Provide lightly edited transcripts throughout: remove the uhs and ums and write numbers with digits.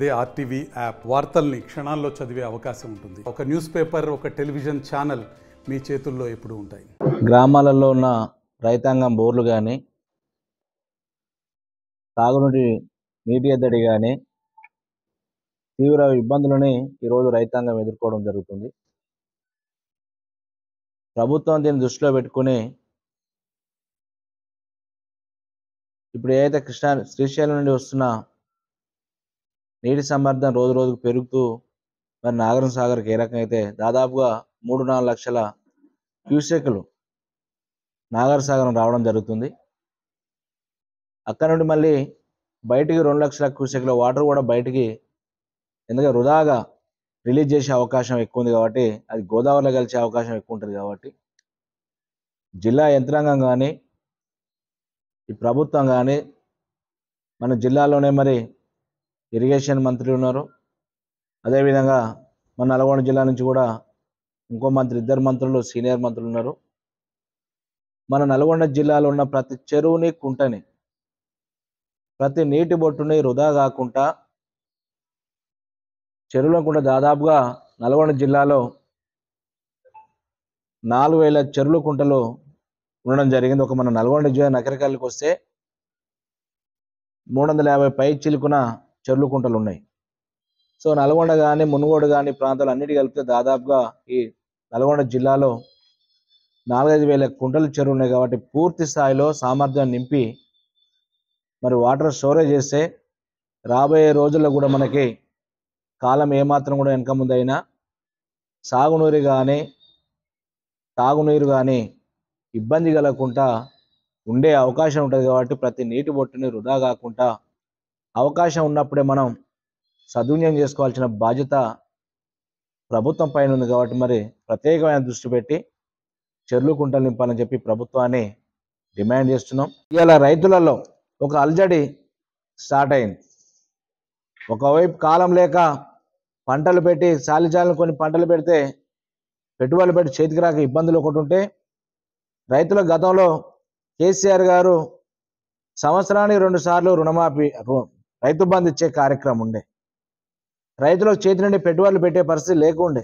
అదే RTV app వార్తల్ని క్షణాల్లో చదివే అవకాశం ఉంటుంది. ఒక న్యూస్ పేపర్, ఒక టెలివిజన్ ఛానల్ మీ చేతుల్లో ఎప్పుడూ ఉంటాయి. గ్రామాలలో ఉన్న రైతాంగం బోర్లు కానీ, తాగునీటి నీటి ఎద్దడి కానీ తీవ్ర ఇబ్బందులని ఈరోజు రైతాంగం ఎదుర్కోవడం జరుగుతుంది. ప్రభుత్వం దీన్ని దృష్టిలో పెట్టుకుని ఇప్పుడు ఏదైతే శ్రీశైలం నుండి వస్తున్న నీటి సంవర్ధన రోజు రోజుకు పెరుగుతూ మరి నాగార్జున సాగర్కి ఏ రకంగా అయితే దాదాపుగా 3-4 లక్షల క్యూసెక్లు నాగార్జున సాగరం రావడం జరుగుతుంది. అక్కడ నుండి మళ్ళీ బయటికి 2 లక్షల క్యూసెక్ల వాటర్ కూడా బయటికి ఎందుకంటే వృధాగా రిలీజ్ చేసే అవకాశం ఎక్కువ ఉంది కాబట్టి, అది గోదావరిలో కలిసే అవకాశం ఎక్కువ ఉంటుంది కాబట్టి జిల్లా యంత్రాంగం కానీ ఈ ప్రభుత్వం కానీ మన జిల్లాలోనే మరి ఇరిగేషన్ మంత్రి ఉన్నారు, అదేవిధంగా మన నల్గొండ జిల్లా నుంచి కూడా ఇంకో మంత్రి, 2 మంత్రులు సీనియర్ మంత్రులు ఉన్నారు. మన నల్గొండ జిల్లాలో ఉన్న ప్రతి చెరువుని, కుంటని, ప్రతి నీటి బొట్టుని వృధా కాకుండా చెరువుల కుంట దాదాపుగా నల్గొండ జిల్లాలో 4000 చెరువుల కుంటలు ఉండడం జరిగింది. ఒక మన నల్గొండ జిల్లా నకరికల్కి వస్తే 350 పై చిలుకున చెరువుల కుంటలు ఉన్నాయి. సో నల్గొండ కానీ, మునుగోడు కానీ ప్రాంతాలు అన్నిటి కలిపితే దాదాపుగా ఈ నల్గొండ జిల్లాలో 4-5 వేల కుంటలు చెరువు ఉన్నాయి కాబట్టి పూర్తి స్థాయిలో సామర్థ్యం నింపి మరి వాటర్ స్టోరేజ్ చేస్తే రాబోయే రోజుల్లో కూడా మనకి కాలం ఏమాత్రం కూడా వెనక ముందైనా సాగునీరు కానీ తాగునీరు కానీ ఇబ్బంది కలగకుండా ఉండే అవకాశం ఉంటుంది. కాబట్టి ప్రతి నీటి బొట్టుని వృధా కాకుండా అవకాశం ఉన్నప్పుడే మనం సద్వినియోగం చేసుకోవాల్సిన బాధ్యత ప్రభుత్వం పైన ఉంది. కాబట్టి మరి ప్రత్యేకమైన దృష్టి పెట్టి చెరువులు కుంటలు నింపాలని చెప్పి ప్రభుత్వాన్ని డిమాండ్ చేస్తున్నాం. ఇవాళ రైతులలో ఒక అలజడి స్టార్ట్ అయింది. ఒకవైపు కాలం లేక పంటలు పెట్టి చాలిచాలను కొన్ని పంటలు పెడితే పెట్టుబడులు పెట్టి చేతికి రాక ఇబ్బందులు ఒకటి ఉంటే, రైతుల గతంలో కేసీఆర్ గారు సంవత్సరానికి 2 సార్లు రుణమాఫీ రైతు బంధు ఇచ్చే కార్యక్రమం ఉండే. రైతులకు చేతి నుండి పెట్టుబడులు పెట్టే పరిస్థితి లేకుండే,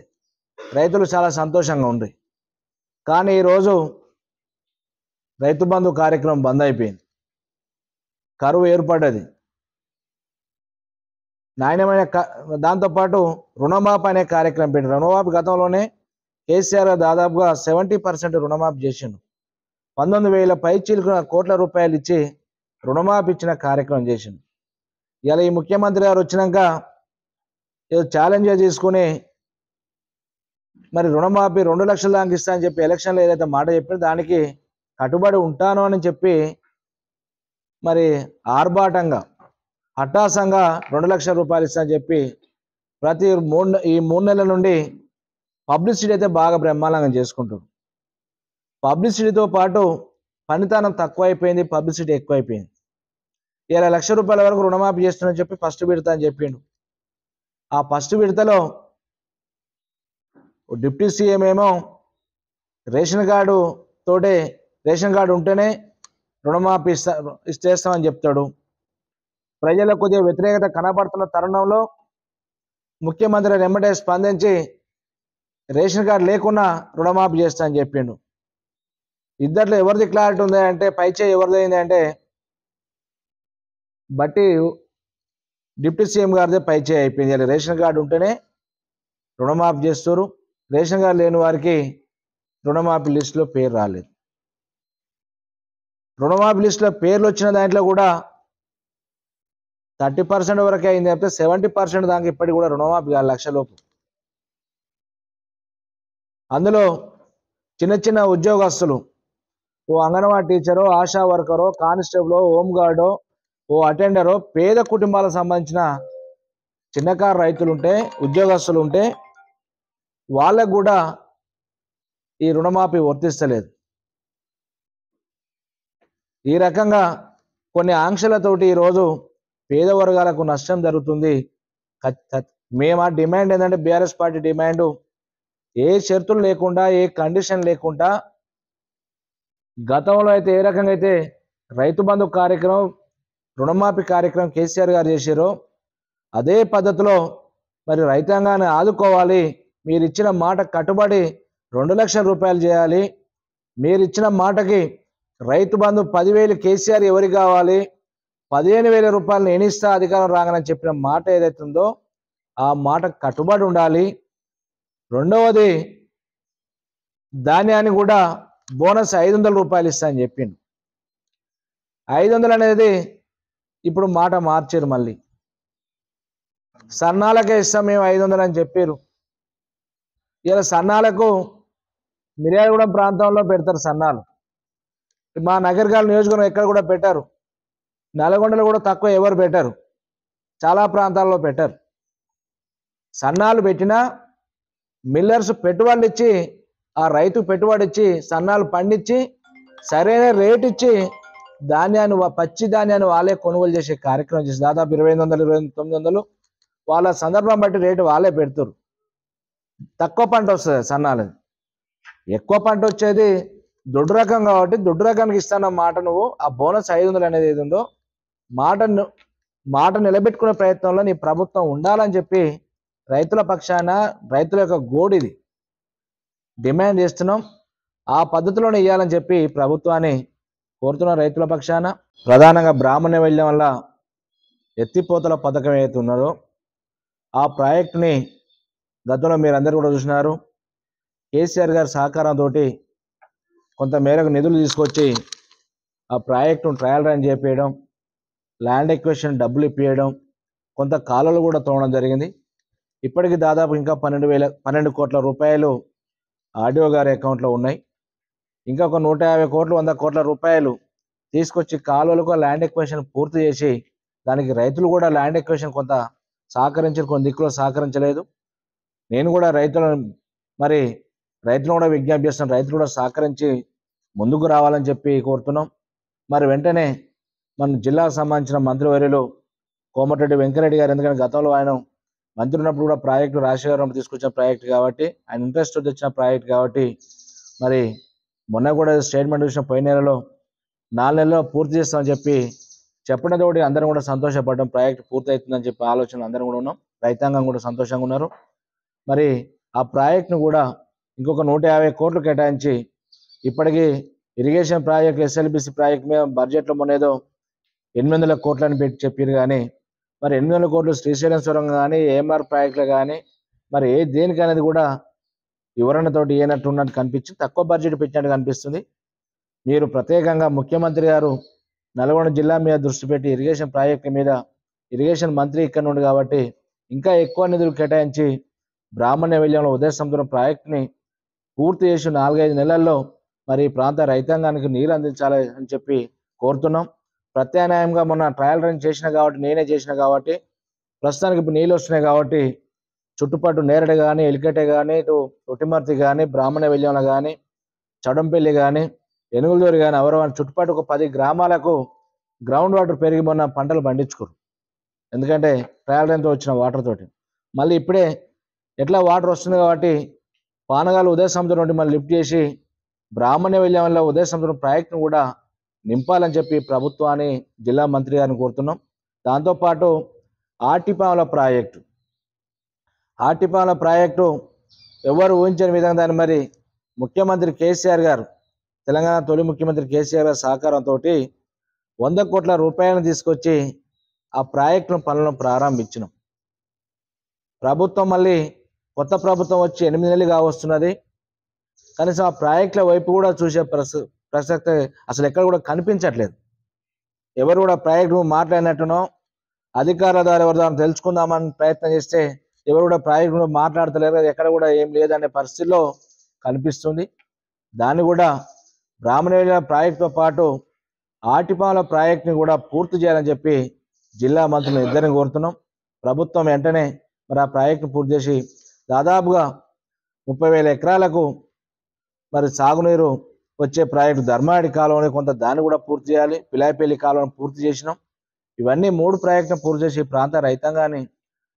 రైతులు చాలా సంతోషంగా ఉండే. కానీ ఈరోజు రైతు బంధు కార్యక్రమం బంద్ అయిపోయింది, కరువు ఏర్పడ్డది. నాణ్యమైన దాంతోపాటు రుణమాఫీ అనే కార్యక్రమం పెట్టి రుణమాఫీ గతంలోనే కేసీఆర్ దాదాపుగా 70% రుణమాఫీ చేసిండు. 19,000 పైచీలకు కోట్ల రూపాయలు ఇచ్చి రుణమాఫీ ఇచ్చిన కార్యక్రమం చేసిండు. ఇలా ఈ ముఖ్యమంత్రి గారు వచ్చినాక ఏదో ఛాలెంజ్గా తీసుకుని మరి రుణమాఫీ 2 లక్షల దాకా ఇస్తా అని చెప్పి ఎలక్షన్లో ఏదైతే మాట చెప్పిన దానికి కట్టుబడి ఉంటాను అని చెప్పి మరి ఆర్భాటంగా హఠాసంగా 2 లక్షల రూపాయలు ఇస్తా అని చెప్పి ఈ 3 నెలల నుండి పబ్లిసిటీ అయితే బాగా బ్రహ్మాండంగా చేసుకుంటారు. పబ్లిసిటీతో పాటు పనితనం తక్కువైపోయింది, పబ్లిసిటీ ఎక్కువైపోయింది. ఇలా 1 లక్ష రూపాయల వరకు రుణమాఫీ చేస్తున్నా చెప్పి ఫస్ట్ విడత అని చెప్పిండు. ఆ ఫస్ట్ విడతలో డిప్యూటీ సీఎం ఏమో రేషన్ కార్డు ఉంటేనే రుణమాఫీ ఇచ్చేస్తామని చెప్తాడు. ప్రజలకు కొద్దిగా వ్యతిరేకత కనబడుతున్న తరుణంలో ముఖ్యమంత్రి వెంబడే స్పందించి రేషన్ కార్డు లేకున్నా రుణమాఫీ చేస్తా అని చెప్పిండు. ఇద్దట్లో ఎవరిది క్లారిటీ ఉంది అంటే, పైచే ఎవరిది అయింది అంటే బట్టి డిప్యూటీ సీఎం గారిదే పైచే అయిపోయింది. రేషన్ కార్డు ఉంటేనే రుణమాఫీ చేస్తారు, రేషన్ కార్డు లేని వారికి రుణమాఫీ లిస్టులో పేరు రాలేదు. రుణమాఫీ లిస్టులో పేర్లు వచ్చిన దాంట్లో కూడా 30% వరకే అయింది అంటే 70% దాకా ఇప్పటికి కూడా రుణమాఫీ 1 లక్షలోపు. అందులో చిన్న చిన్న ఉద్యోగస్తులు, ఓ అంగన్వాడీ టీచరో, ఆశా వర్కరో, కానిస్టేబులో, హోంగార్డో, ఓ అటెండరో, పేద కుటుంబాలకు సంబంధించిన చిన్నకారు రైతులుంటే, ఉద్యోగస్తులు ఉంటే వాళ్ళకు కూడా ఈ రుణమాఫీ వర్తిస్తలేదు. ఈ రకంగా కొన్ని ఆంక్షలతోటి ఈరోజు పేద వర్గాలకు నష్టం జరుగుతుంది. మేము డిమాండ్ ఏంటంటే, బీఆర్ఎస్ పార్టీ డిమాండ్ ఏ షరతులు లేకుండా, ఏ కండిషన్ లేకుండా గతంలో అయితే ఏ రకంగా అయితే రైతు బంధు కార్యక్రమం, రుణమాఫీ కార్యక్రమం కేసీఆర్ గారు చేశారో అదే పద్ధతిలో మరి రైతాంగాన్ని ఆదుకోవాలి. మీరు ఇచ్చిన మాట కట్టుబడి 2 లక్షల రూపాయలు చేయాలి. మీరు ఇచ్చిన మాటకి రైతు బంధు 10,000 కేసీఆర్ ఎవరికి కావాలి, 15,000 రూపాయలు నేను ఇస్తా అధికారం రాగానని చెప్పిన మాట ఏదైతే ఉందో ఆ మాట కట్టుబడి ఉండాలి. రెండవది, ధాన్యాన్ని కూడా బోనస్ 500 రూపాయలు ఇస్తా అని చెప్పిండు. 500 అనేది ఇప్పుడు మాట మార్చారు. మళ్ళీ సన్నాలకే ఇస్తాం మేము 500 అని చెప్పారు. ఇలా సన్నాలకు మిర్యాలగూడెం ప్రాంతంలో పెడతారు సన్నాలు. మా నగర్గాల్ నియోజకవర్గం ఎక్కడ కూడా పెట్టారు. నల్గొండలో కూడా తక్కువ ఎవరు పెట్టారు, చాలా ప్రాంతాల్లో పెట్టారు. సన్నాలు పెట్టినా మిల్లర్స్ పెట్టుబడులు ఇచ్చి ఆ రైతు పెట్టుబడి ఇచ్చి సన్నాలు పండించి సరైన రేటు ఇచ్చి ధాన్యాన్ని పచ్చి ధాన్యాన్ని వాళ్ళే కొనుగోలు చేసే కార్యక్రమం చేసి దాదాపు 2,500 2,900 వాళ్ళ సందర్భం బట్టి రేటు వాళ్ళే పెడతారు. తక్కువ పంట వస్తుంది సన్నాలు. ఎక్కువ పంట వచ్చేది దొడ్డు రకం కాబట్టి దొడ్డు రకానికి ఇస్తాన మాట నువ్వు ఆ బోనస్ 500 అనేది ఏది ఉందో మాట నిలబెట్టుకునే ప్రయత్నంలో నీ ప్రభుత్వం ఉండాలని చెప్పి రైతుల పక్షాన రైతుల యొక్క గోడిది డిమాండ్ చేస్తున్నాం. ఆ పద్ధతిలోనే ఇవ్వాలని చెప్పి ప్రభుత్వాన్ని కోరుతున్న రైతుల పక్షాన. ప్రధానంగా బ్రాహ్మణ్య వెళ్ళడం వల్ల ఎత్తిపోతల పథకం ఏదైతే ఉన్నదో ఆ ప్రాజెక్టుని గతంలో మీరు అందరూ కూడా చూసినారు. కేసీఆర్ గారి సహకారంతో కొంత మేరకు నిధులు తీసుకొచ్చి ఆ ప్రాజెక్టును ట్రయల్ రన్ చేపించడం, ల్యాండ్ ఎక్విజిషన్ డబ్బులు ఇప్పించడం, కొంత కాలువలు కూడా తోవడం జరిగింది. ఇప్పటికీ దాదాపు ఇంకా 12 కోట్ల రూపాయలు ఆర్డీఓ గారి అకౌంట్లో ఉన్నాయి. ఇంకా ఒక 150 కోట్లు 100 కోట్ల రూపాయలు తీసుకొచ్చి కాలువలకు ల్యాండ్ ఎక్విజిషన్ పూర్తి చేసి దానికి రైతులు కూడా ల్యాండ్ ఎక్విజిషన్ కొంత సహకరించారు, కొన్ని దిక్కులో సహకరించలేదు. నేను కూడా రైతులను కూడా విజ్ఞప్తి చేస్తున్నాను, రైతులు కూడా సహకరించి ముందుకు రావాలని చెప్పి కోరుతున్నాం. మరి వెంటనే మన జిల్లాకు సంబంధించిన మంత్రివర్యులు కోమటిరెడ్డి వెంకరెడ్డి గారు, ఎందుకంటే గతంలో ఆయన మంత్రి ఉన్నప్పుడు కూడా ప్రాజెక్టు రాజశేఖరం తీసుకొచ్చిన ప్రాజెక్టు కాబట్టి ఆయన ఇంట్రెస్ట్ తెచ్చిన ప్రాజెక్టు కాబట్టి మరి మొన్న కూడా స్టేట్మెంట్ చూసిన పోయిన నెలలో 4 నెలల్లో పూర్తి చేస్తామని చెప్పి చెప్పడంతో అందరం కూడా సంతోషపడ్డాం. ప్రాజెక్టు పూర్తి అవుతుందని చెప్పి ఆలోచనలు అందరం కూడా ఉన్నాం. రైతాంగం కూడా సంతోషంగా ఉన్నారు. మరి ఆ ప్రాజెక్టును కూడా ఇంకొక 150 కోట్లు కేటాయించి ఇప్పటికీ ఇరిగేషన్ ప్రాజెక్టు ఎస్ఎల్బిసి ప్రాజెక్టు మీద బడ్జెట్లో మొన్నేదో 800 కోట్లని పెట్టి చెప్పారు. కానీ మరి 800 కోట్లు శ్రీశైలం సొరంగం కానీ ఏఎంఆర్ ప్రాజెక్టులు కానీ మరి దేనికి అనేది కూడా వివరణతోటి ఏనట్టు ఉన్నట్టు కనిపించింది, తక్కువ బడ్జెట్ పెట్టినట్టు కనిపిస్తుంది. మీరు ప్రత్యేకంగా ముఖ్యమంత్రి గారు నల్గొండ జిల్లా మీద దృష్టి పెట్టి ఇరిగేషన్ ప్రాజెక్టుల మీద, ఇరిగేషన్ మంత్రి ఇక్కడ నుండి కాబట్టి ఇంకా ఎక్కువ నిధులు కేటాయించి బ్రాహ్మణ్య వెల్యంలో ఉదయ సముద్రం ప్రాజెక్టుని పూర్తి చేసి 4-5 నెలల్లో మరి ప్రాంత రైతాంగానికి నీరు అందించాలి అని చెప్పి కోరుతున్నాం. ప్రత్యామ్నాయంగా మొన్న ట్రయల్ రన్ చేసిన కాబట్టి నేనే చేసిన కాబట్టి ప్రస్తుతానికి ఇప్పుడు నీళ్ళు వస్తున్నాయి కాబట్టి చుట్టుపక్కల నేరడు కానీ ఎలికటే కానీ ఇటు ఒటిమర్తి కానీ బ్రాహ్మణ వెల్యంలో కానీ చడంపల్లి కానీ ఎనుగులదూరు కానీ అవరవాని చుట్టుపక్కల ఒక 10 గ్రామాలకు గ్రౌండ్ వాటర్ పెరిగి మొన్న పంటలు పండించుకోరు. ఎందుకంటే ట్రయల్ రన్తో వచ్చిన వాటర్ తోటి మళ్ళీ ఇప్పుడే ఎట్లా వాటర్ వస్తుంది కాబట్టి పానగాలు ఉదయ సముద్రం నుండి మళ్ళీ లిఫ్ట్ చేసి బ్రాహ్మణ్య వెల్యం వల్ల ఉదయ సముద్రం ప్రాజెక్టును కూడా నింపాలని చెప్పి ప్రభుత్వాన్ని జిల్లా మంత్రి గారిని కోరుతున్నాం. దాంతోపాటు ఆర్టిపాముల ప్రాజెక్టు ఎవరు ఊహించని విధంగా దాన్ని మరి ముఖ్యమంత్రి కేసీఆర్ గారు, తెలంగాణ తొలి ముఖ్యమంత్రి కేసీఆర్ గారి సహకారంతో 100 కోట్ల రూపాయలను తీసుకొచ్చి ఆ ప్రాజెక్టును పనులను ప్రారంభించినాం. ప్రభుత్వం మళ్ళీ కొత్త ప్రభుత్వం వచ్చి 8 నెలలు కావస్తున్నది. కనీసం ఆ ప్రాజెక్టుల వైపు కూడా చూసే ప్రసక్తి అసలు ఎక్కడ కూడా కనిపించట్లేదు. ఎవరు కూడా ప్రాజెక్టు మాట్లాడినట్టునో అధికారుల ద్వారా ఎవరి ద్వారా తెలుసుకుందామని ప్రయత్నం చేస్తే ఎవరు కూడా ప్రాజెక్టు మాట్లాడతలేరు, ఎక్కడ కూడా ఏం లేదనే పరిస్థితిలో కనిపిస్తుంది. దాన్ని కూడా బ్రాహ్మణ ప్రాజెక్టుతో పాటు ఆటిపాల ప్రాజెక్టుని కూడా పూర్తి చేయాలని చెప్పి జిల్లా మంత్రులు ఇద్దరిని కోరుతున్నాం. ప్రభుత్వం వెంటనే మరి ఆ ప్రాజెక్టును పూర్తి చేసి దాదాపుగా 30,000 ఎకరాలకు మరి సాగునీరు వచ్చే ప్రాజెక్టు ధర్మాడి కాలువని కొంత దాన్ని కూడా పూర్తి చేయాలి. పిలాయిపల్లి కాలువను పూర్తి చేసినాం. ఇవన్నీ 3 ప్రాజెక్టును పూర్తి చేసి ప్రాంత రైతాంగాన్ని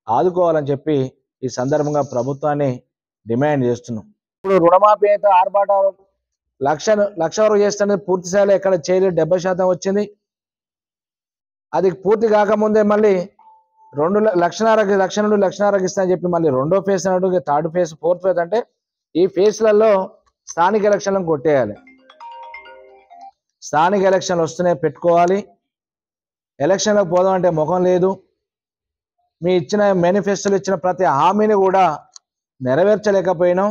ఆదుకోవాలని చెప్పి ఈ సందర్భంగా ప్రభుత్వాన్ని డిమాండ్ చేస్తున్నాం. ఇప్పుడు రుణమాఫీ అయితే ఆర్భాటాలు లక్ష వరకు చేస్తున్నది పూర్తి స్థాయిలో ఎక్కడ చేయలేదు, 70% వచ్చింది. అది పూర్తి కాకముందే మళ్ళీ లక్ష నుండి లక్షన్నరకి ఇస్తా అని చెప్పి మళ్ళీ రెండో ఫేజ్ అన్నట్టు థర్డ్ ఫేజ్ ఫోర్త్ ఫేజ్ అంటే ఈ ఫేజ్లలో స్థానిక ఎలక్షన్లను కొట్టేయాలి. స్థానిక ఎలక్షన్లు వస్తున్నాయి పెట్టుకోవాలి. ఎలక్షన్లకు పోదాం అంటే ముఖం లేదు. మీ ఇచ్చిన మేనిఫెస్టోలు ఇచ్చిన ప్రతి హామీని కూడా నెరవేర్చలేకపోయినాం.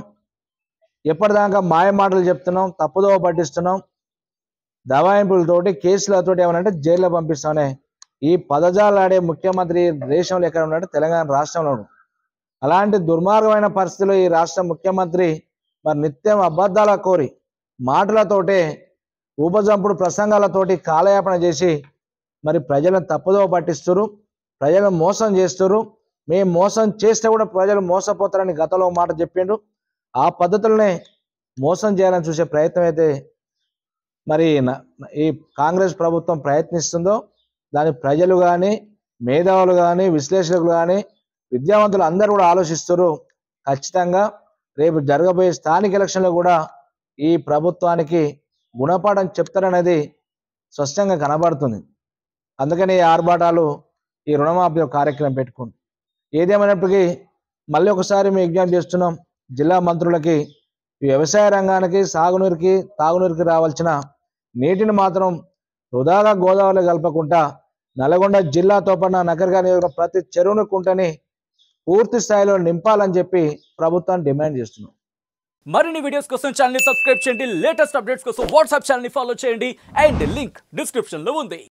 ఎప్పటిదాకా మాయ మాటలు చెప్తున్నాం, తప్పుదోవ పట్టిస్తున్నాం, దవాయింపులతోటి కేసులతోటి ఏమనంటే జైల్లో పంపిస్తామనే ఈ పదజాలు ఆడే ముఖ్యమంత్రి దేశంలో ఎక్కడ ఉన్నాడు? తెలంగాణ రాష్ట్రంలో. అలాంటి దుర్మార్గమైన పరిస్థితిలో ఈ రాష్ట్ర ముఖ్యమంత్రి మరి నిత్యం అబద్ధాల కోరి మాటలతోటే ఊపజంపుడు ప్రసంగాలతోటి కాలయాపన చేసి మరి ప్రజలను తప్పుదోవ పట్టిస్తున్నారు, ప్రజలను మోసం చేస్తున్నారు. మేము మోసం చేస్తే కూడా ప్రజలు మోసపోతారని గతంలో మాట చెప్పిండ్రు. ఆ పద్ధతులనే మోసం చేయాలని చూసే ప్రయత్నం అయితే మరి ఈ కాంగ్రెస్ ప్రభుత్వం ప్రయత్నిస్తుందో దాని ప్రజలు కానీ, మేధావులు కానీ, విశ్లేషకులు కానీ, విద్యావంతులు అందరూ కూడా ఆలోచిస్తారు. ఖచ్చితంగా రేపు జరగబోయే స్థానిక ఎలక్షన్లో కూడా ఈ ప్రభుత్వానికి గుణపాఠం చెప్తారనేది స్పష్టంగా కనబడుతుంది. అందుకని ఈ ఆర్భాటాలు, ఈ రుణమాఫీ కార్యక్రమం పెట్టుకుంటాం. ఏదేమైనప్పటికీ మళ్ళీ ఒకసారి మేము విజ్ఞప్తి చేస్తున్నాం జిల్లా మంత్రులకి, వ్యవసాయ రంగానికి, సాగునీరుకి, తాగునీరుకి రావాల్సిన నీటిని మాత్రం వృధాగా గోదావరిలో కలపకుండా నల్గొండ జిల్లాతో పాటు నగరగా ప్రతి చెరువును కుంటని పూర్తి స్థాయిలో నింపాలని చెప్పి ప్రభుత్వాన్ని డిమాండ్ చేస్తున్నాం. మరిన్ని వీడియోస్ కోసం ఛానల్ ని సబ్స్క్రైబ్ చేయండి. లేటెస్ట్ అప్డేట్స్ కోసం వాట్సాప్ ఛానల్ ని ఫాలో చేయండి. అండ్ లింక్ డిస్క్రిప్షన్ లో ఉంది.